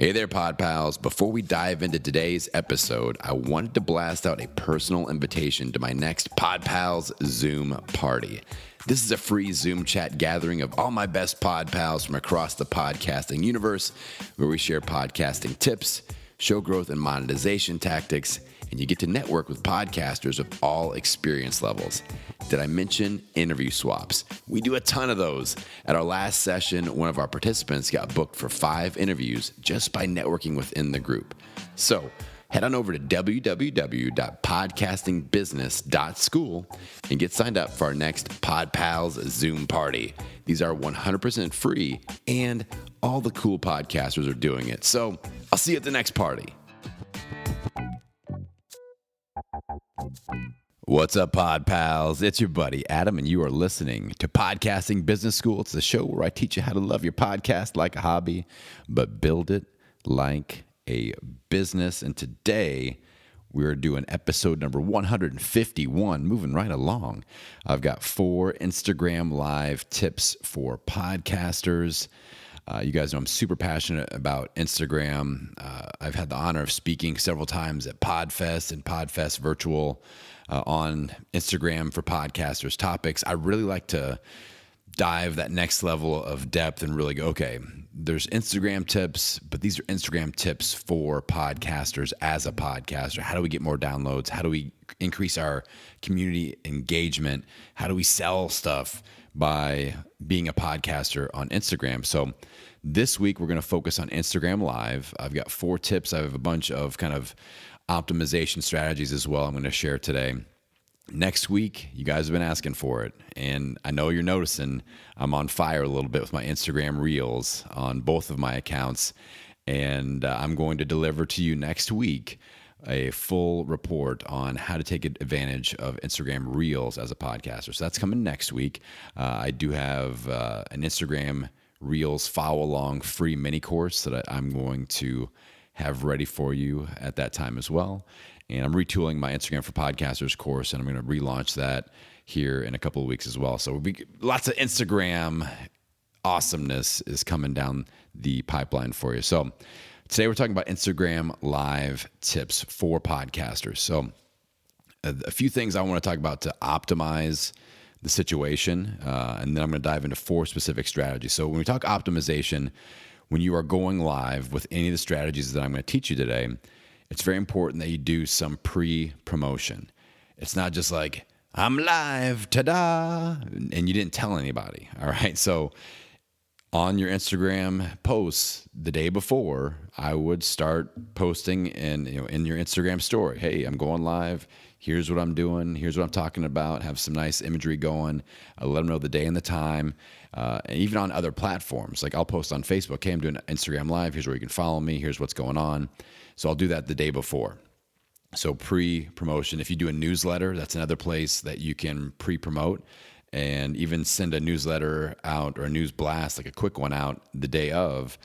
Hey there, Pod Pals. Before we dive into today's episode, I wanted to blast out a personal invitation to my next Pod Pals Zoom party. This is a free Zoom chat gathering of all my best Pod Pals from across the podcasting universe, where we share podcasting tips, show growth and monetization tactics, and you get to network with podcasters of all experience levels. Did I mention interview swaps? We do a ton of those. At our last session, one of our participants got booked for 5 interviews just by networking within the group. So head on over to www.podcastingbusiness.school and get signed up for our next Pod Pals Zoom party. These are 100% free, and all the cool podcasters are doing it. So I'll see you at the next party. What's up, Pod Pals? It's your buddy Adam, and you are listening to Podcasting Business School. It's the show where I teach you how to love your podcast like a hobby, but build it like a business. And today we're doing episode number 151, moving right along. I've got 4 Instagram Live tips for podcasters. You guys know I'm super passionate about Instagram. I've had the honor of speaking several times at PodFest and PodFest Virtual on Instagram for podcasters topics. I really like to dive that next level of depth and really go, okay, there's Instagram tips, but these are Instagram tips for podcasters as a podcaster. How do we get more downloads? How do we increase our community engagement? How do we sell stuff by being a podcaster on Instagram? So this week, we're going to focus on Instagram Live. I've got 4 tips. I have a bunch of kind of optimization strategies as well I'm going to share today. Next week, you guys have been asking for it, and I know you're noticing I'm on fire a little bit with my Instagram Reels on both of my accounts, and I'm going to deliver to you next week a full report on how to take advantage of Instagram Reels as a podcaster. So that's coming next week. I do have an Instagram Reels follow-along free mini course that I'm going to have ready for you at that time as well. And I'm retooling my Instagram for Podcasters course, and I'm going to relaunch that here in a couple of weeks as well. So lots of Instagram awesomeness is coming down the pipeline for you. So today we're talking about Instagram Live tips for podcasters. So a few things I want to talk about to optimize the situation, and then I'm going to dive into 4 specific strategies. So when we talk optimization, when you are going live with any of the strategies that I'm going to teach you today, it's very important that you do some pre-promotion. It's not just like, I'm live, ta-da, and you didn't tell anybody, all right? So on your Instagram posts the day before, I would start posting in your Instagram story, hey, I'm going live. Here's what I'm doing. Here's what I'm talking about. Have some nice imagery going. Let them know the day and the time. And even on other platforms, like I'll post on Facebook, hey, I'm doing Instagram Live. Here's where you can follow me. Here's what's going on. So I'll do that the day before. So pre-promotion. If you do a newsletter, that's another place that you can pre-promote and even send a newsletter out or a news blast, like a quick one out the day of.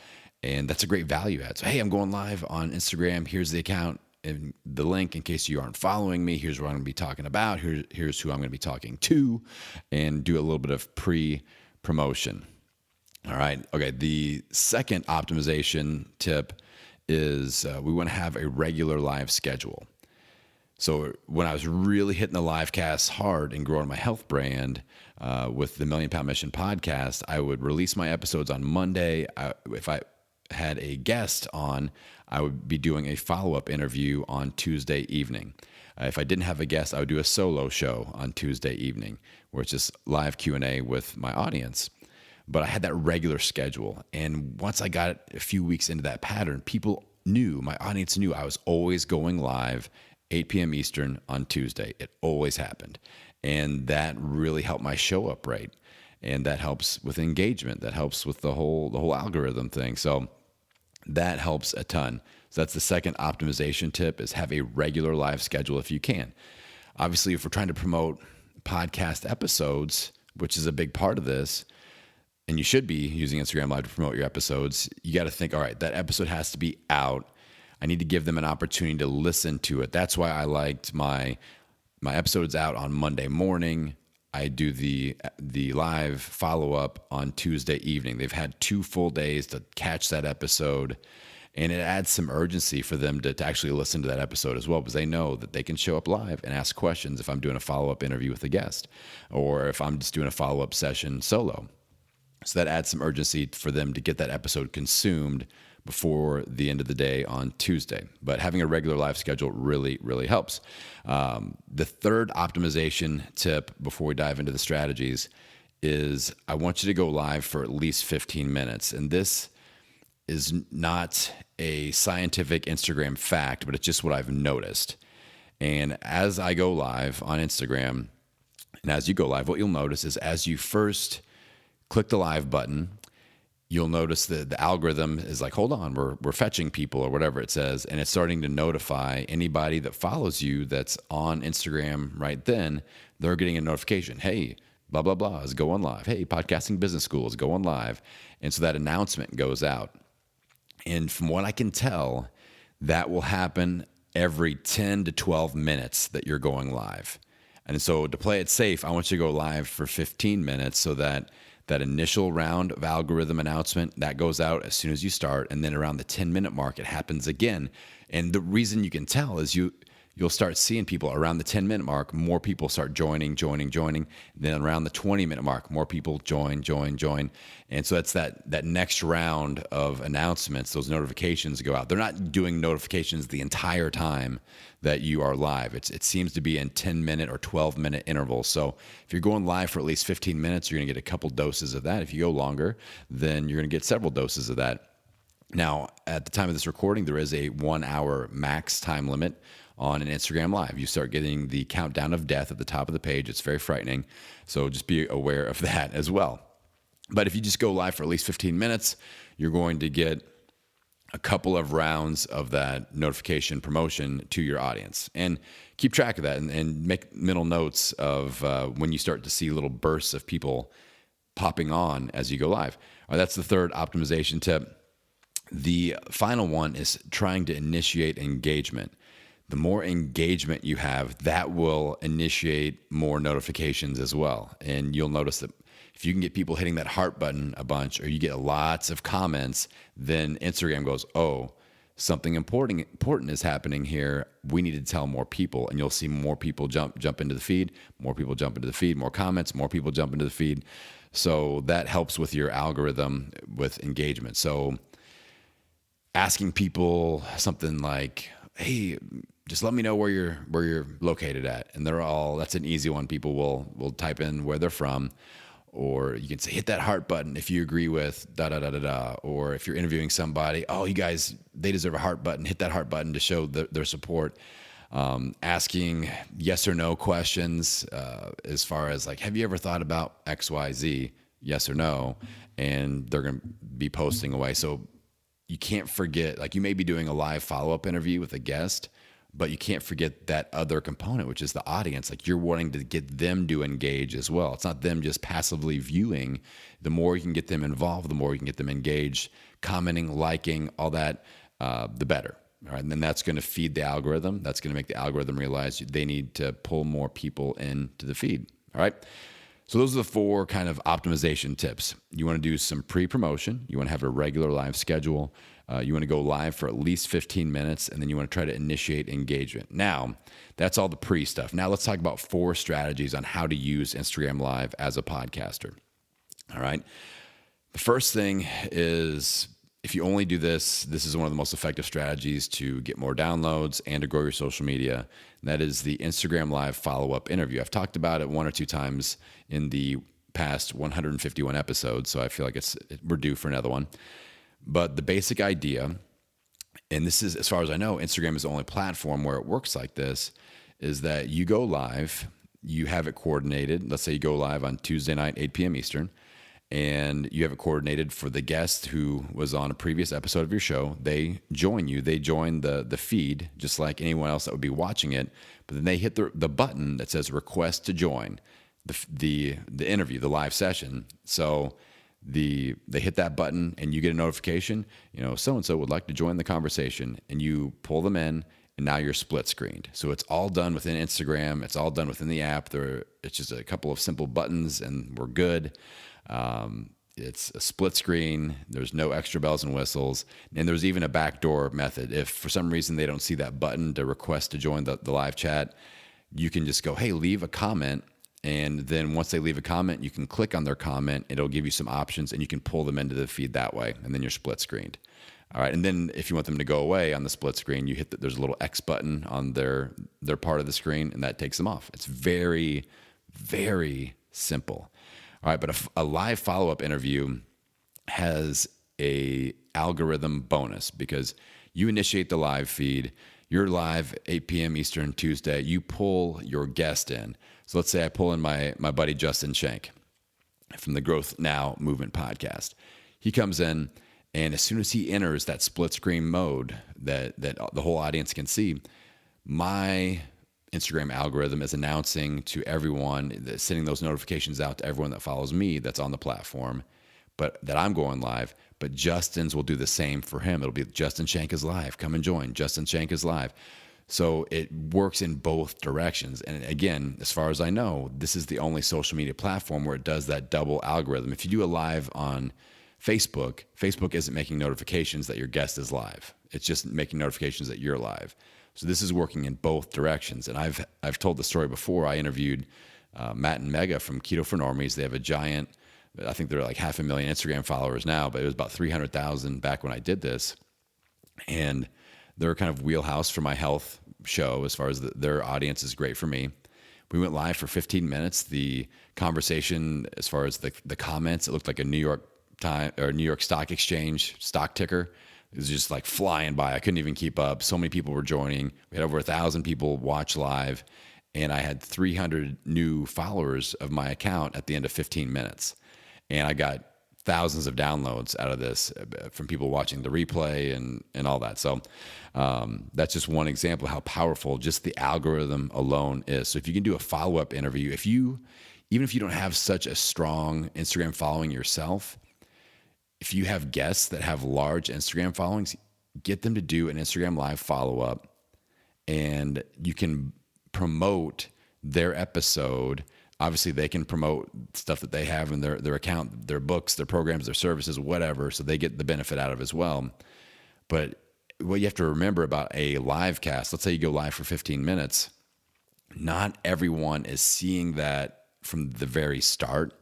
And that's a great value add. So, hey, I'm going live on Instagram. Here's the account and the link in case you aren't following me. Here's what I'm going to be talking about. Here's who I'm going to be talking to, and do a little bit of pre-promotion. All right. Okay. The second optimization tip is we want to have a regular live schedule. So when I was really hitting the live casts hard and growing my health brand with the Million Pound Mission podcast, I would release my episodes on Monday. If I had a guest on, I would be doing a follow-up interview on Tuesday evening. If I didn't have a guest, I would do a solo show on Tuesday evening, where it's just live Q&A with my audience. But I had that regular schedule. And once I got a few weeks into that pattern, my audience knew I was always going live 8 p.m. Eastern on Tuesday. It always happened. And that really helped my show up right. And that helps with engagement. That helps with the whole algorithm thing. So that helps a ton. So that's the second optimization tip, is have a regular live schedule if you can. Obviously, if we're trying to promote podcast episodes, which is a big part of this, and you should be using Instagram Live to promote your episodes, you got to think, all right, that episode has to be out. I need to give them an opportunity to listen to it. That's why I liked my episodes out on Monday morning. I do the live follow-up on Tuesday evening. They've had 2 full days to catch that episode, And it adds some urgency for them to actually listen to that episode as well, because they know that they can show up live and ask questions if I'm doing a follow-up interview with a guest, or if I'm just doing a follow-up session solo. So that adds some urgency for them to get that episode consumed before the end of the day on Tuesday. But having a regular live schedule really, really helps. The third optimization tip before we dive into the strategies is I want you to go live for at least 15 minutes. And this is not a scientific Instagram fact, but it's just what I've noticed. And as I go live on Instagram, and as you go live, what you'll notice is as you first click the live button, you'll notice that the algorithm is like, hold on, we're fetching people or whatever it says, and it's starting to notify anybody that follows you that's on Instagram right then. They're getting a notification. Hey, blah, blah, blah is going live. Hey, Podcasting Business School is going live. And so that announcement goes out. And from what I can tell, that will happen every 10 to 12 minutes that you're going live. And so to play it safe, I want you to go live for 15 minutes so that that initial round of algorithm announcement, that goes out as soon as you start. And then around the 10-minute mark, it happens again. And the reason you can tell is you'll start seeing people around the 10-minute mark, more people start joining. Then around the 20-minute mark, more people join. And so that's that next round of announcements, those notifications go out. They're not doing notifications the entire time that you are live. It seems to be in 10-minute or 12-minute intervals. So if you're going live for at least 15 minutes, you're going to get a couple doses of that. If you go longer, then you're going to get several doses of that. Now, at the time of this recording, there is a 1 hour max time limit on an Instagram Live. You start getting the countdown of death at the top of the page. It's very frightening. So just be aware of that as well. But if you just go live for at least 15 minutes, you're going to get a couple of rounds of that notification promotion to your audience. And keep track of that and make mental notes of when you start to see little bursts of people popping on as you go live. All right, that's the third optimization tip. The final one is trying to initiate engagement. The more engagement you have, that will initiate more notifications as well. And you'll notice that if you can get people hitting that heart button a bunch, or you get lots of comments, then Instagram goes, oh, something important is happening here. We need to tell more people. And you'll see more people jump into the feed, more people jump into the feed, more comments, more people jump into the feed. So that helps with your algorithm with engagement. So asking people something like, hey, just let me know where you're located at. And that's an easy one. People will type in where they're from. Or you can say, hit that heart button if you agree with da-da-da-da-da. Or if you're interviewing somebody, oh, you guys, they deserve a heart button. Hit that heart button to show their support. Asking yes or no questions as far as like, have you ever thought about X, Y, Z? Yes or no. And they're going to be posting away. So you can't forget, like you may be doing a live follow-up interview with a guest, but you can't forget that other component, which is the audience. Like you're wanting to get them to engage as well. It's not them just passively viewing. The more you can get them involved, the more you can get them engaged, commenting, liking, all that, the better. All right. And then that's going to feed the algorithm. That's going to make the algorithm realize they need to pull more people into the feed. All right. So those are the 4 kind of optimization tips. You want to do some pre-promotion. You want to have a regular live schedule. You want to go live for at least 15 minutes, and then you want to try to initiate engagement. Now, that's all the pre stuff. Now let's talk about 4 strategies on how to use Instagram Live as a podcaster. All right. The first thing is, if you only do this is one of the most effective strategies to get more downloads and to grow your social media. And that is the Instagram Live follow-up interview. I've talked about it 1 or 2 times in the past 151 episodes, so I feel like we're due for another one. But the basic idea, and this is, as far as I know, Instagram is the only platform where it works like this, is that you go live, you have it coordinated. Let's say you go live on Tuesday night, 8 p.m. Eastern, and you have it coordinated for the guest who was on a previous episode of your show. They join you. They join the feed, just like anyone else that would be watching it. But then they hit the button that says request to join the interview, the live session. So they hit that button and you get a notification, so-and-so would like to join the conversation, and you pull them in, and now you're split screened. So it's all done within Instagram. It's all done within the app. It's just a couple of simple buttons and we're good. It's a split screen. There's no extra bells and whistles. And there's even a backdoor method. If for some reason they don't see that button to request to join the live chat, you can just go, hey, leave a comment. And then once they leave a comment, you can click on their comment. It'll give you some options and you can pull them into the feed that way. And then you're split screened. All right. And then if you want them to go away on the split screen, you hit there's a little X button on their part of the screen and that takes them off. It's very, very simple. All right. But a live follow-up interview has a algorithm bonus because you initiate the live feed. You're live 8 p.m. Eastern Tuesday. You pull your guest in. So let's say I pull in my buddy Justin Shank from the Growth Now Movement podcast. He comes in, and as soon as he enters that split screen mode that the whole audience can see, my Instagram algorithm is announcing to everyone, sending those notifications out to everyone that follows me that's on the platform, but that I'm going live. But Justin's will do the same for him. It'll be Justin Shank is live. Come and join. Justin Shank is live. So it works in both directions. And again, as far as I know, this is the only social media platform where it does that double algorithm. If you do a live on Facebook, Facebook isn't making notifications that your guest is live. It's just making notifications that you're live. So this is working in both directions. And I've told the story before. I interviewed Matt and Mega from Keto for Normies. They have a giant, I think they're like 500,000 Instagram followers now, but it was about 300,000 back when I did this. And they're kind of wheelhouse for my health show as far as their audience is great for me. We went live for 15 minutes. The conversation, as far as the comments, it looked like a New York Stock Exchange stock ticker. It was just like flying by. I couldn't even keep up. So many people were joining. We had over 1,000 people watch live, and I had 300 new followers of my account at the end of 15 minutes. And I got thousands of downloads out of this from people watching the replay and all that. So that's just one example of how powerful just the algorithm alone is. So if you can do a follow-up interview, even if you don't have such a strong Instagram following yourself, if you have guests that have large Instagram followings, get them to do an Instagram live follow-up, and you can promote their episode. Obviously, they can promote stuff that they have in their account, their books, their programs, their services, whatever, so they get the benefit out of it as well. But what you have to remember about a live cast, let's say you go live for 15 minutes, not everyone is seeing that from the very start.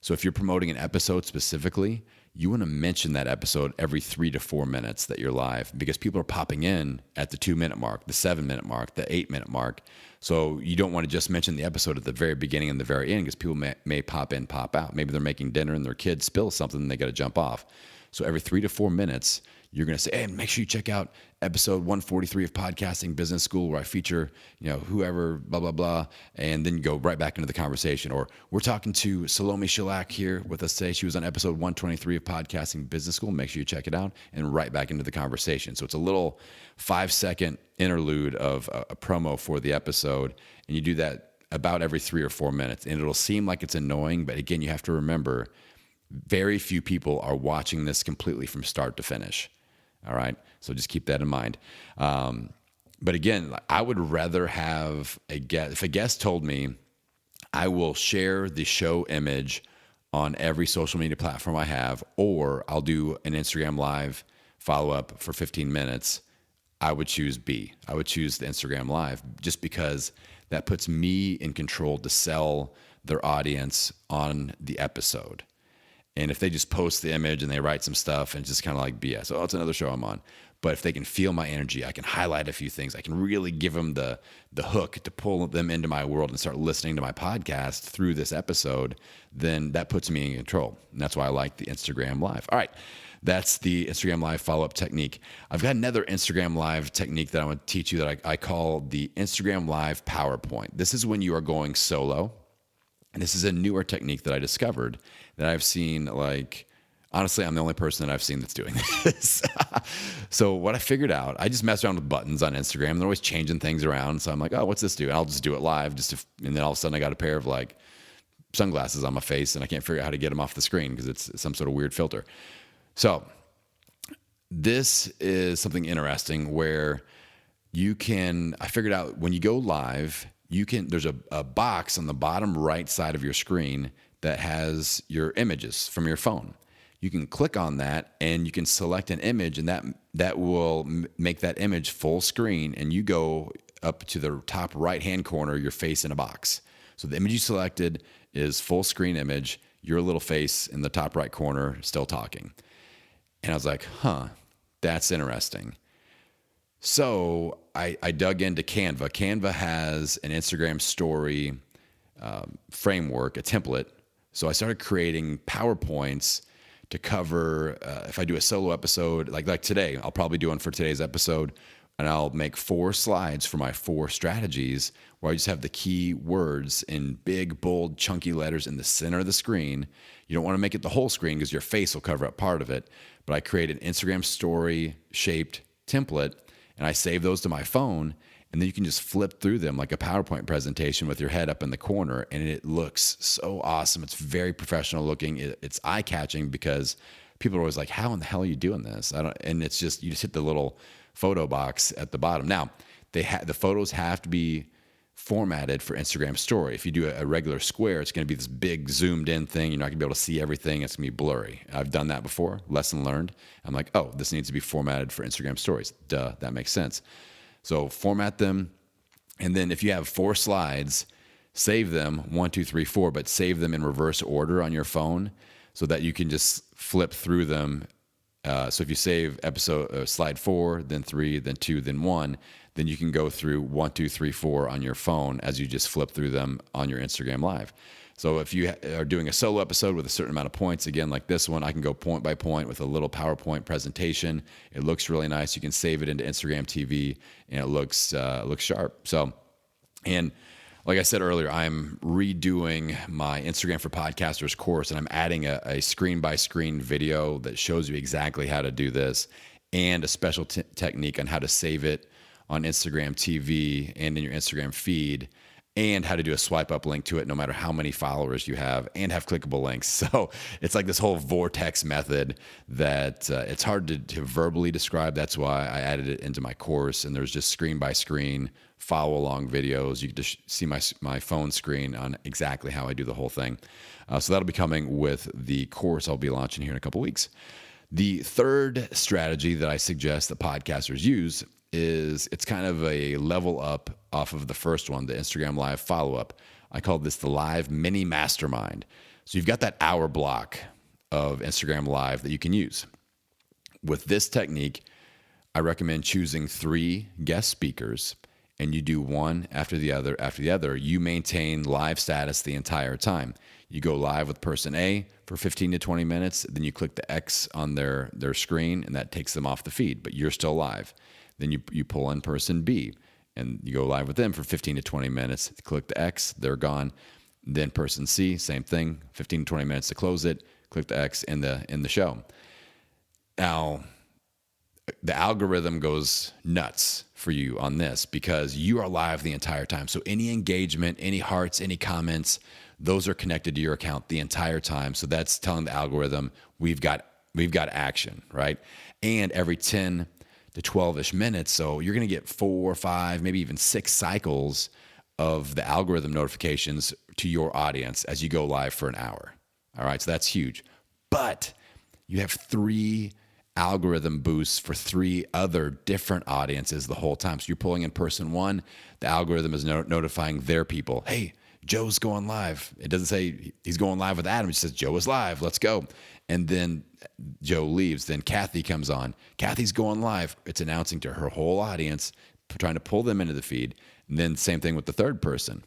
So if you're promoting an episode specifically, you want to mention that episode every 3 to 4 minutes that you're live, because people are popping in at the 2-minute mark, the 7-minute mark, the 8-minute mark. So you don't want to just mention the episode at the very beginning and the very end, because people may pop in, pop out. Maybe they're making dinner and their kid spills something and they got to jump off. So every 3 to 4 minutes, you're going to say, hey, make sure you check out episode 143 of Podcasting Business School, where I feature, whoever, blah, blah, blah. And then you go right back into the conversation. Or we're talking to Salome Shalak here with us today. She was on episode 123 of Podcasting Business School. Make sure you check it out, and right back into the conversation. So it's a little 5-second interlude of a promo for the episode. And you do that about every 3 or 4 minutes. And it'll seem like it's annoying, but again, you have to remember, very few people are watching this completely from start to finish. All right. So just keep that in mind. But again, I would rather have a guest. If a guest told me, I will share the show image on every social media platform I have, or I'll do an Instagram live follow-up for 15 minutes, I would choose B. I would choose the Instagram live, just because that puts me in control to sell their audience on the episode. And if they just post the image and they write some stuff and it's just kind of like BS, oh, it's another show I'm on. But if they can feel my energy, I can highlight a few things. I can really give them the hook to pull them into my world and start listening to my podcast through this episode, then that puts me in control. And that's why I like the Instagram Live. All right, that's the Instagram Live follow-up technique. I've got another Instagram Live technique that I want to teach you that I call the Instagram Live PowerPoint. This is when you are going solo. And this is a newer technique that I discovered that I've seen, honestly, I'm the only person that I've seen that's doing this. So what I figured out, I just mess around with buttons on Instagram. They're always changing things around. So I'm like, oh, what's this do? And I'll just do it live. And then all of a sudden I got a pair of sunglasses on my face, and I can't figure out how to get them off the screen because it's some sort of weird filter. So this is something interesting where I figured out when you go live, there's a box on the bottom right side of your screen that has your images from your phone. You can click on that and you can select an image, and that will make that image full screen, and you go up to the top right-hand corner, your face in a box. So the image you selected is full screen image, your little face in the top right corner still talking. And I was like, that's interesting. So I dug into Canva. Canva has an Instagram story framework, a template. So I started creating PowerPoints to cover, if I do a solo episode, like today, I'll probably do one for today's episode, and I'll make 4 slides for my 4 strategies where I just have the key words in big, bold, chunky letters in the center of the screen. You don't want to make it the whole screen because your face will cover up part of it. But I create an Instagram story shaped template, and I save those to my phone, and then you can just flip through them like a PowerPoint presentation with your head up in the corner, and it looks so awesome. It's very professional looking. It's eye-catching because people are always like, how in the hell are you doing this? And it's just, you just hit the little photo box at the bottom. Now, the photos have to be formatted for Instagram story. If you do a regular square, it's going to be this big zoomed in thing. You're not going to be able to see everything. It's going to be blurry. I've done that before. Lesson learned. I'm like, oh, this needs to be formatted for Instagram stories. Duh, that makes sense. So format them. And then if you have 4 slides, save them 1, 2, 3, 4, but save them in reverse order on your phone so that you can just flip through them. So if you save slide 4, then 3, then 2, then 1, then you can go through 1, 2, 3, 4 on your phone as you just flip through them on your Instagram Live. So if you are doing a solo episode with a certain amount of points, again, like this one, I can go point by point with a little PowerPoint presentation. It looks really nice. You can save it into Instagram TV, and it looks sharp. So, and like I said earlier, I'm redoing my Instagram for Podcasters course, and I'm adding a screen-by-screen video that shows you exactly how to do this, and a special technique on how to save it on Instagram TV and in your Instagram feed, and how to do a swipe up link to it no matter how many followers you have, and have clickable links. So it's like this whole vortex method that it's hard to verbally describe. That's why I added it into my course, and there's just screen by screen follow along videos. You can just see my phone screen on exactly how I do the whole thing. So that'll be coming with the course I'll be launching here in a couple weeks. The third strategy that I suggest that podcasters use is, it's kind of a level up off of the first one, the Instagram Live follow-up. I call this the Live Mini Mastermind. So you've got that hour block of Instagram Live that you can use. With this technique, I recommend choosing 3 guest speakers, and you do one after the other after the other. You maintain live status the entire time. You go live with person A for 15 to 20 minutes, then you click the X on their screen, and that takes them off the feed, but you're still live. Then you pull in person B, and you go live with them for 15 to 20 minutes. Click the X, they're gone. Then person C, same thing, 15 to 20 minutes to close it. Click the X in the show. Now, the algorithm goes nuts for you on this because you are live the entire time. So any engagement, any hearts, any comments, those are connected to your account the entire time. So that's telling the algorithm we've got action, right? And every 10 to 12-ish minutes, so you're going to get 4 or 5, maybe even 6 cycles of the algorithm notifications to your audience as you go live for an hour. All right, so that's huge. But you have 3 algorithm boosts for 3 other different audiences the whole time. So you're pulling in person 1, the algorithm is notifying their people, hey, Joe's going live. It doesn't say he's going live with Adam. It just says Joe is live. Let's go. And then Joe leaves. Then Kathy comes on. Kathy's going live. It's announcing to her whole audience, trying to pull them into the feed. And then same thing with the third person.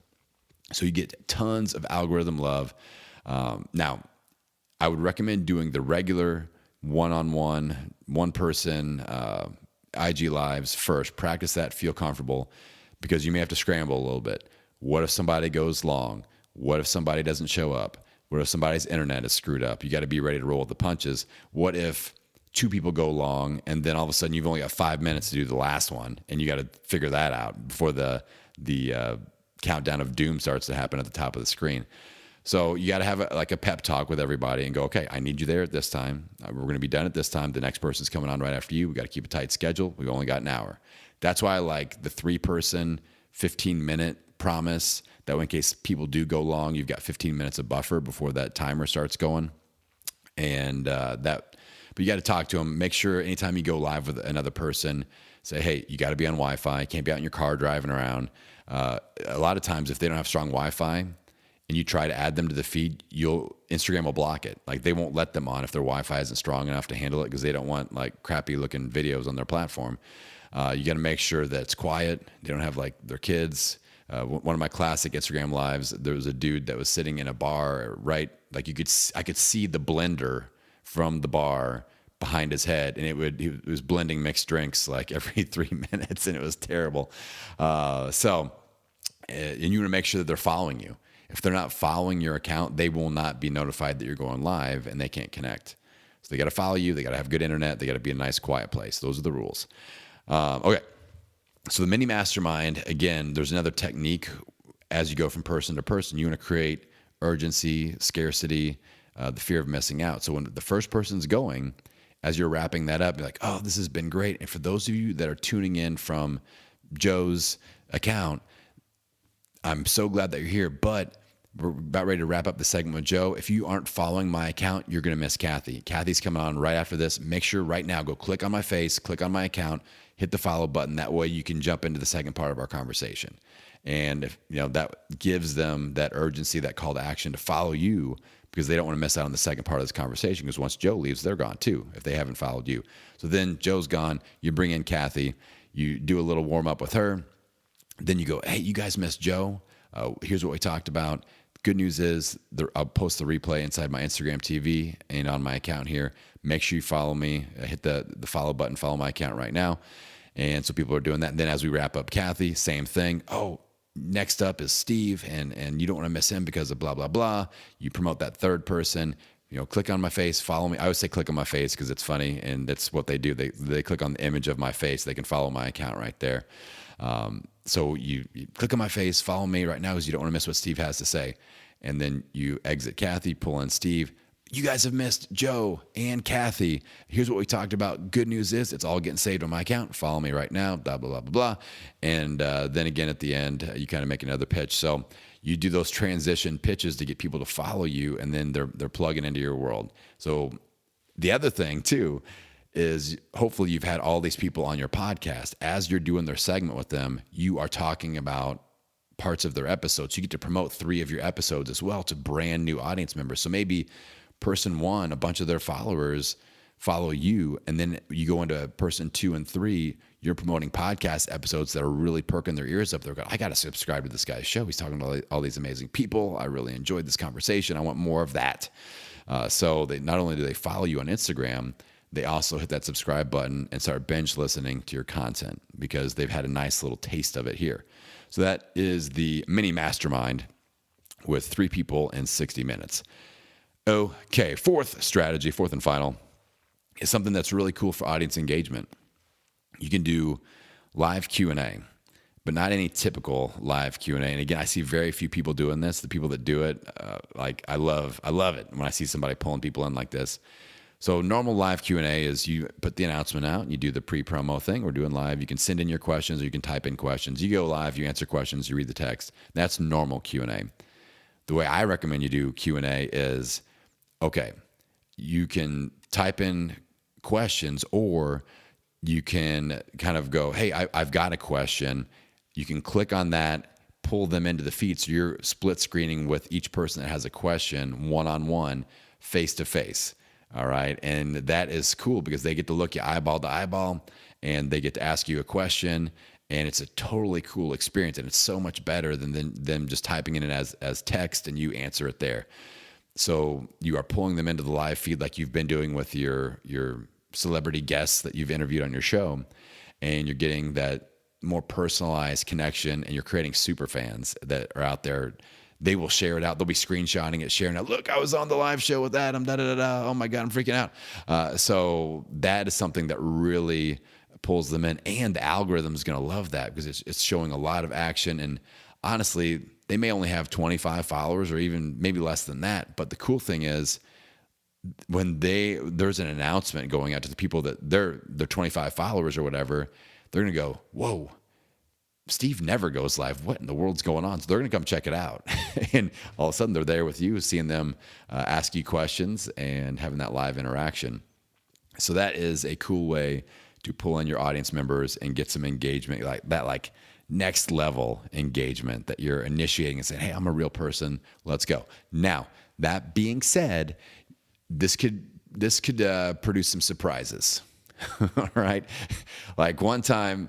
So you get tons of algorithm love. Now, I would recommend doing the regular one-on-one, one-person IG lives first. Practice that. Feel comfortable, because you may have to scramble a little bit. What if somebody goes long? What if somebody doesn't show up? What if somebody's internet is screwed up? You got to be ready to roll with the punches. What if 2 people go long, and then all of a sudden you've only got 5 minutes to do the last one, and you got to figure that out before the countdown of doom starts to happen at the top of the screen. So you got to have a pep talk with everybody and go, okay, I need you there at this time. We're going to be done at this time. The next person's coming on right after you. We got to keep a tight schedule. We've only got an hour. That's why I like the 3-person, 15-minute promise. That way, in case people do go long, you've got 15 minutes of buffer before that timer starts going. And but you got to talk to them. Make sure anytime you go live with another person, say, hey, you got to be on Wi-Fi. Can't be out in your car driving around. A lot of times, if they don't have strong Wi-Fi and you try to add them to the feed, Instagram will block it. Like they won't let them on if their Wi-Fi isn't strong enough to handle it, because they don't want like crappy looking videos on their platform. You got to make sure that it's quiet. They don't have like their kids. One of my classic Instagram lives, there was a dude that was sitting in a bar, right? Like I could see the blender from the bar behind his head, and he was blending mixed drinks like every 3 minutes, and it was terrible. And you want to make sure that they're following you. If they're not following your account, they will not be notified that you're going live, and they can't connect. So they got to follow you. They got to have good internet. They got to be a nice, quiet place. Those are the rules. Okay. So the mini mastermind, again, there's another technique as you go from person to person. You want to create urgency, scarcity, the fear of missing out. So when the first person's going, as you're wrapping that up, you're like, oh, this has been great. And for those of you that are tuning in from Joe's account, I'm so glad that you're here, but we're about ready to wrap up the segment with Joe. If you aren't following my account, you're going to miss Kathy. Kathy's coming on right after this. Make sure right now, go click on my face, click on my account, hit the follow button. That way you can jump into the second part of our conversation. And if, that gives them that urgency, that call to action to follow you, because they don't want to miss out on the second part of this conversation, because once Joe leaves, they're gone too, if they haven't followed you. So then Joe's gone, you bring in Kathy, you do a little warm up with her. Then you go, hey, you guys missed Joe. Here's what we talked about. Good news is I'll post the replay inside my Instagram TV and on my account here. Make sure you follow me. Hit the follow button, follow my account right now. And so people are doing that. And then as we wrap up Kathy, same thing. Oh, next up is Steve, and you don't want to miss him because of blah, blah, blah. You promote that third person. Click on my face, follow me. I always say click on my face because it's funny, and that's what they do. They click on the image of my face. They can follow my account right there. So you click on my face, follow me right now because you don't want to miss what Steve has to say. And then you exit Kathy, pull in Steve. You guys have missed Joe and Kathy. Here's what we talked about. Good news is it's all getting saved on my account. Follow me right now, blah, blah, blah, blah, blah. And then again at the end, you kind of make another pitch. So you do those transition pitches to get people to follow you, and then they're plugging into your world. So the other thing too is hopefully you've had all these people on your podcast. As you're doing their segment with them, you are talking about parts of their episodes. You get to promote 3 of your episodes as well to brand new audience members. So maybe person 1, a bunch of their followers follow you, and then you go into person 2 and 3, you're promoting podcast episodes that are really perking their ears up. They're going, I got to subscribe to this guy's show. He's talking to all these amazing people. I really enjoyed this conversation. I want more of that. So they not only do they follow you on Instagram, they also hit that subscribe button and start binge listening to your content because they've had a nice little taste of it here. So that is the mini mastermind with 3 people in 60 minutes. Okay, fourth strategy, fourth and final, is something that's really cool for audience engagement. You can do live Q&A, but not any typical live Q&A. And again, I see very few people doing this. The people that do it, I love it when I see somebody pulling people in like this. So normal live Q&A is you put the announcement out and you do the pre-promo thing. We're doing live. You can send in your questions or you can type in questions. You go live, you answer questions, you read the text. That's normal Q&A. The way I recommend you do Q&A is, okay, you can type in questions or you can kind of go, hey, I've got a question. You can click on that, pull them into the feed. So you're split screening with each person that has a question, one-on-one, face-to-face. All right. And that is cool because they get to look you eyeball to eyeball and they get to ask you a question. And it's a totally cool experience. And it's so much better than them just typing it in as text and you answer it there. So you are pulling them into the live feed like you've been doing with your celebrity guests that you've interviewed on your show. And you're getting that more personalized connection and you're creating super fans that are out there. They will share it out. They'll be screenshotting it, sharing it. Look, I was on the live show with Adam. Da, da, da, da. Oh my God, I'm freaking out. So that is something that really pulls them in, and the algorithm is going to love that because it's showing a lot of action. And honestly, they may only have 25 followers or even maybe less than that. But the cool thing is when there's an announcement going out to the people that they're 25 followers or whatever, they're going to go, whoa. Steve never goes live. What in the world's going on? So they're going to come check it out. And all of a sudden they're there with you, seeing them ask you questions and having that live interaction. So that is a cool way to pull in your audience members and get some engagement, like that, like next level engagement that you're initiating and saying, hey, I'm a real person. Let's go. Now, that being said, this could produce some surprises. All right. Like one time,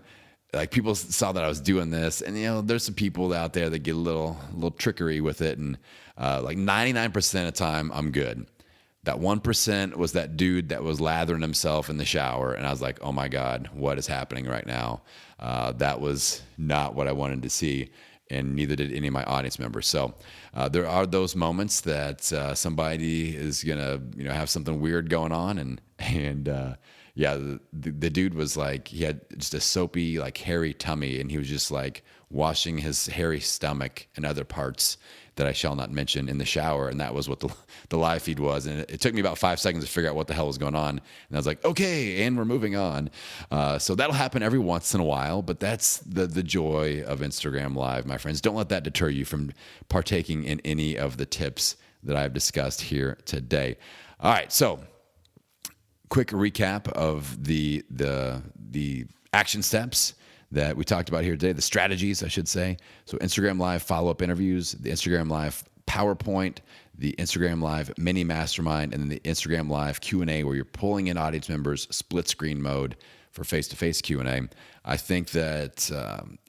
like people saw that I was doing this, and there's some people out there that get a little trickery with it, and like 99% of the time I'm good. That 1% was that dude that was lathering himself in the shower, and I was like, oh my God, what is happening right now? That was not what I wanted to see, and neither did any of my audience members. So there are those moments that somebody is gonna have something weird going on, and yeah, the dude was like, he had just a soapy, like hairy tummy, and he was just like washing his hairy stomach and other parts that I shall not mention in the shower. And that was what the live feed was. And it took me about 5 seconds to figure out what the hell was going on. And I was like, okay, and we're moving on. So that'll happen every once in a while, but that's the joy of Instagram Live, my friends. Don't let that deter you from partaking in any of the tips that I've discussed here today. All right, so quick recap of the action steps that we talked about here today, the strategies, I should say. So Instagram Live follow-up interviews, the Instagram Live PowerPoint, the Instagram Live mini mastermind, and then the Instagram Live Q&A where you're pulling in audience members, split screen mode for face-to-face Q&A. I think that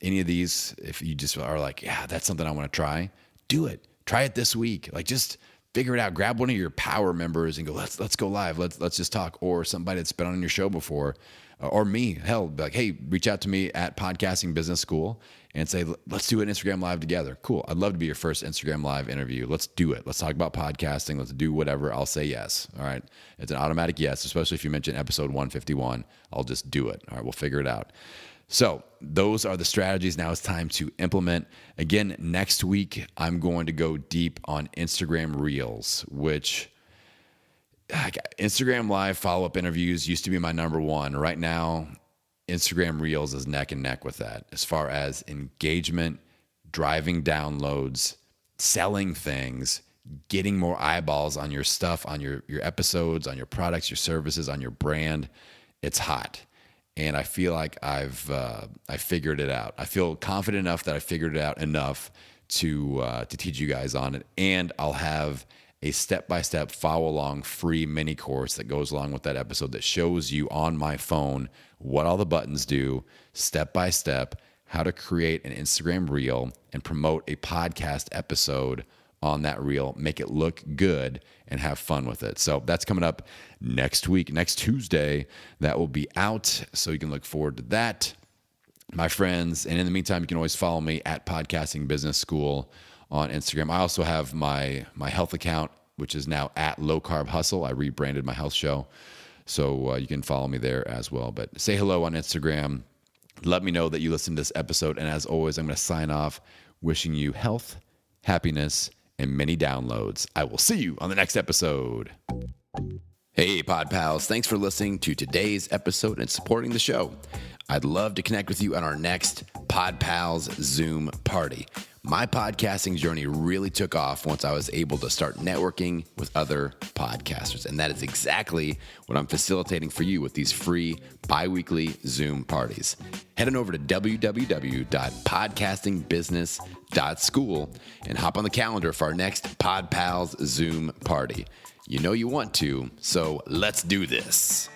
any of these, if you just are like, yeah, that's something I want to try, do it. Try it this week. Like just figure it out. Grab one of your power members and go, let's go live. Let's just talk. Or somebody that's been on your show before, or me. Hell, be like, hey, reach out to me at Podcasting Business School and say, let's do an Instagram Live together. Cool. I'd love to be your first Instagram Live interview. Let's do it. Let's talk about podcasting. Let's do whatever. I'll say yes. All right. It's an automatic yes, especially if you mention episode 151. I'll just do it. All right. We'll figure it out. So those are the strategies. Now it's time to implement. Again, next week, I'm going to go deep on Instagram Reels, which Instagram Live follow-up interviews used to be my number one. Right now, Instagram Reels is neck and neck with that as far as engagement, driving downloads, selling things, getting more eyeballs on your stuff, on your episodes, on your products, your services, on your brand. It's hot. And I feel like I figured it out. I feel confident enough that I figured it out enough to teach you guys on it. And I'll have a step-by-step follow-along free mini course that goes along with that episode that shows you on my phone what all the buttons do, step-by-step, how to create an Instagram reel and promote a podcast episode on that reel, make it look good, and have fun with it. So that's coming up next week, next Tuesday. That will be out, so you can look forward to that, my friends. And in the meantime, you can always follow me at Podcasting Business School on Instagram. I also have my health account, which is now at Low Carb Hustle. I rebranded my health show, so you can follow me there as well. But say hello on Instagram. Let me know that you listened to this episode. And as always, I'm going to sign off wishing you health, happiness, and many downloads. I will see you on the next episode. Hey, Pod Pals. Thanks for listening to today's episode and supporting the show. I'd love to connect with you on our next Pod Pals Zoom party. My podcasting journey really took off once I was able to start networking with other podcasters. And that is exactly what I'm facilitating for you with these free bi-weekly Zoom parties. Head on over to www.podcastingbusiness.school and hop on the calendar for our next Pod Pals Zoom party. You know you want to, so let's do this.